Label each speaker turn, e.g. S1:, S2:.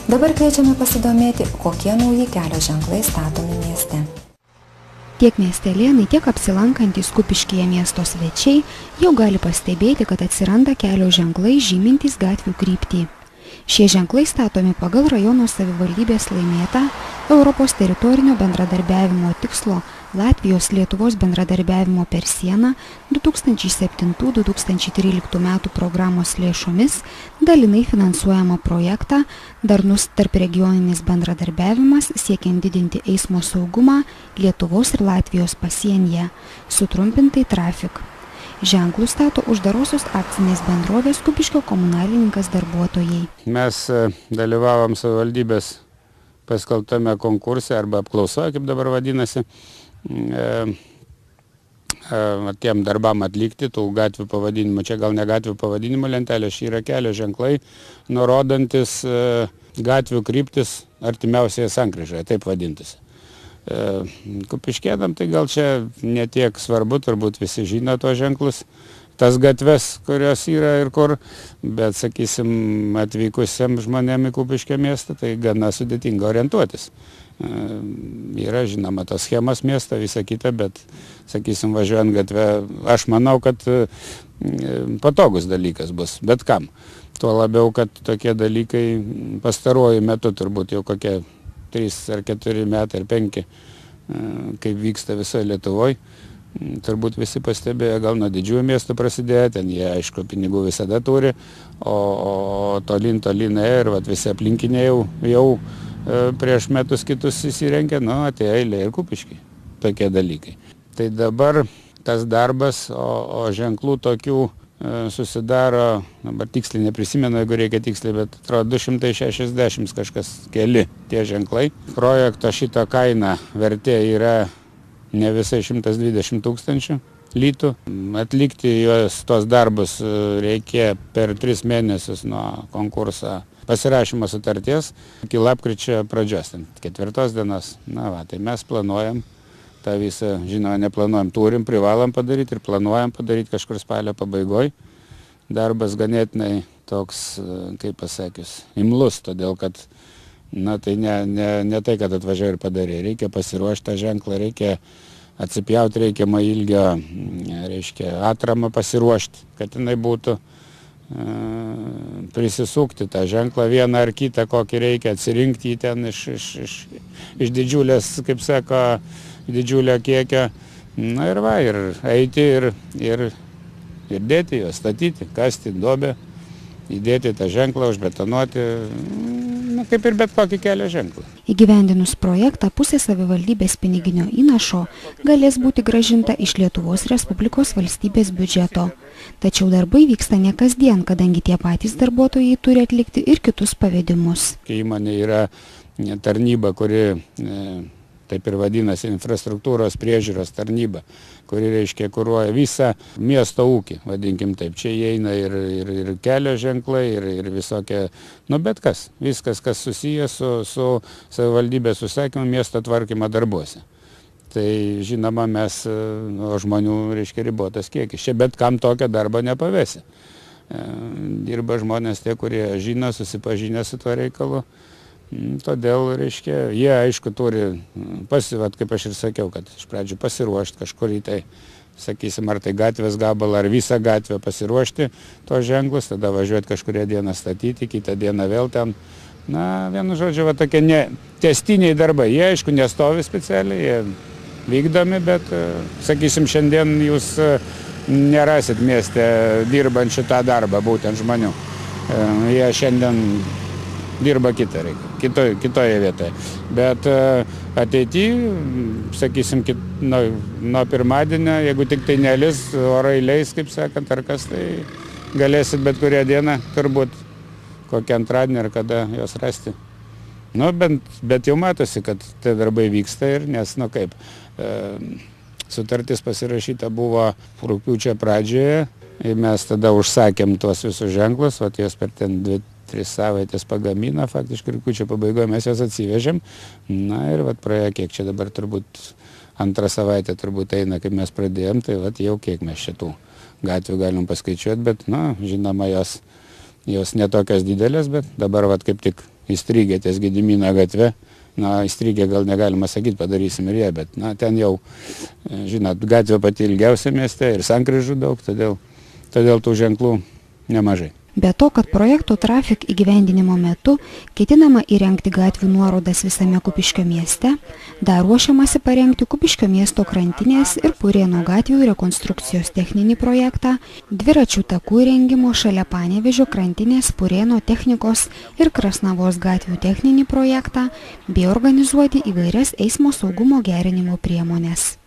S1: Dabar kviečiame pasidomėti, kokie nauji kelio ženklai statomi mieste.
S2: Tiek miestelėnai, tiek apsilankantys Kupiškyje miesto svečiai jau gali pastebėti, kad atsiranda kelio ženklai žymintys gatvių kryptį. Šie ženklai statomi pagal rajono savivaldybės laimėtą Europos teritorinio bendradarbiavimo tikslo Latvijos-Lietuvos bendradarbiavimo per sieną 2007-2013 metų programos lėšomis dalinai finansuojamą projektą Darnus tarpregioninis bendradarbiavimas siekiant didinti eismo saugumą Lietuvos ir Latvijos pasienyje, sutrumpintai Trafik. Ženklus stato uždarosios akcinės bendrovės Kupiškio komunalininkas darbuotojai.
S3: Mes dalyvavom savivaldybės paskelbtame konkurse arba apklausoje, kaip dabar vadinasi, tiem darbam atlikti tų gatvių pavadinimų. Čia gal ne gatvių pavadinimų lentelė, šį yra kelio ženklai, nurodantis gatvių kryptis artimiausioje sankryžoje, taip vadintųsi. Kupiškėnam tai gal čia netiek svarbu, turbūt visi žino tuos ženklus, tas gatves, kurios yra ir kur, bet, sakysim, atvykusiems žmonėms į Kupiškio miestą, tai gana sudėtinga orientuotis. Yra žinoma tos schemos miesto, visa kita, bet, sakysim, važiuojant gatvę, aš manau, kad patogus dalykas bus, bet kam. Tuo labiau, kad tokie dalykai pastaruoju metu turbūt jau kokie 3 ar 4 metai ar 5, kaip vyksta visoje Lietuvoje. Turbūt visi pastebėjo, gal nuo didžiųjų miestų prasidėjo, ten jie, aišku, pinigų visada turi, o tolyn ėjo ir visi aplinkiniai jau prieš metus kitus įsirengė, atėjo eilė ir Kupiškiai, tokie dalykai. Tai dabar tas darbas, o ženklų tokių susidaro, dabar tiksliai neprisimenu, jeigu reikia tiksliai, bet atrodo 260 kažkas keli tie ženklai. Projekto šito kaina vertė yra ne visai 120 000 litų. Atlikti tos darbus reikia per 3 mėnesius nuo konkurso pasirašymo sutarties iki lapkričio pradžios, 4 dienos. Tai mes planuojam tą visą, žinoma, neplanuojam, privalom padaryti ir planuojam padaryti kažkur spalio pabaigoje. Darbas ganėtinai toks, kaip pasakius, imlus, todėl kad, tai ne tai, kad atvažiavo ir padarė. Reikia pasiruošti tą ženklą, reikia atsipjauti reikiamą ilgio, reiškia, atramą pasiruošti, kad jinai būtų, prisisukti tą ženklą vieną ar kitą, kokį reikia, atsirinkti jį ten iš didžiulės, kaip sako, didžiulio kiekio, ir eiti ir dėti juos, statyti, kasti duobę, įdėti tą ženklą, užbetonuoti, kaip ir bet kokį kelio ženklą.
S2: Įgyvendinus projektą, pusė savivaldybės piniginio įnašo galės būti grąžinta iš Lietuvos Respublikos valstybės biudžeto. Tačiau darbai vyksta ne kasdien, kadangi tie patys darbuotojai turi atlikti ir kitus pavedimus.
S3: Įmonė yra tarnyba, kuri taip ir vadinasi infrastruktūros priežiūros tarnyba, kuri, reiškia, kuruoja visą miesto ūkį, vadinkim taip. Čia įeina ir kelio ženklai, ir visokie, bet kas, viskas, kas susijęs su savivaldybės užsakymu miesto tvarkymo darbuose. Tai, žinoma, mes žmonių, reiškia, ribotas kiekis. Čia bet kam tokio darbo nepavesi. Dirba žmonės tie, kurie žino, susipažinę su tuo reikalu. Todėl, reiškia, jie, aišku, turi kaip aš ir sakiau, kad iš pradžių pasiruošti kažkur į tai, sakysim, ar tai gatvės gabalą, ar visą gatvę pasiruošti tos ženklus, tada važiuoti kažkuria dieną statyti, kitą dieną vėl ten. Vienu žodžiu, tokie tęstiniai darbai. Jie, aišku, nestovi specialiai, jie vykdomi, bet, sakysim, šiandien jūs nerasit mieste dirbančių tą darbą, būtent žmonių. Jie šiandien dirba kitą reikia, kitoje vietoje. Bet ateityje, sakysim, nuo pirmadienio, jeigu tik tai nelis, orai leis, kaip sakant, ar kas, tai galėsit bet kurią dieną, turbūt kokią antradienį ar kada jos rasti. Bet jau matosi, kad tie darbai vyksta ir, nes, sutartis pasirašyta buvo rugpjūčio pradžioje ir mes tada užsakėm tuos visus ženklus, jos per ten 2-3 savaitės pagamino, faktiškai rugpjūčio pabaigoje mes jas atsivežėm. Ir praėjo kiek čia dabar turbūt 2 savaitę turbūt eina, kaip mes pradėjom, tai jau kiek mes šitų gatvių galim paskaičiuoti, bet, žinoma, jos netokios didelės, bet dabar kaip tik įstrigę ties Gedimino gatve. Na, įstrigę gal negalima sakyti, padarysim ir jie, bet ten jau, žinot, gatvė pati ilgiausia mieste ir sankryžų daug, todėl tų ženklų nemažai.
S2: Be to, kad projekto Trafik įgyvendinimo metu ketinama įrengti gatvių nuorodas visame Kupiškio mieste, dar ruošiamasi parengti Kupiškio miesto krantinės ir Purėno gatvių rekonstrukcijos techninį projektą, dviračių takų įrengimo šalia Panevėžio krantinės Purėno technikos ir Krasnavos gatvių techninį projektą bei organizuoti įvairias eismo saugumo gerinimo priemones.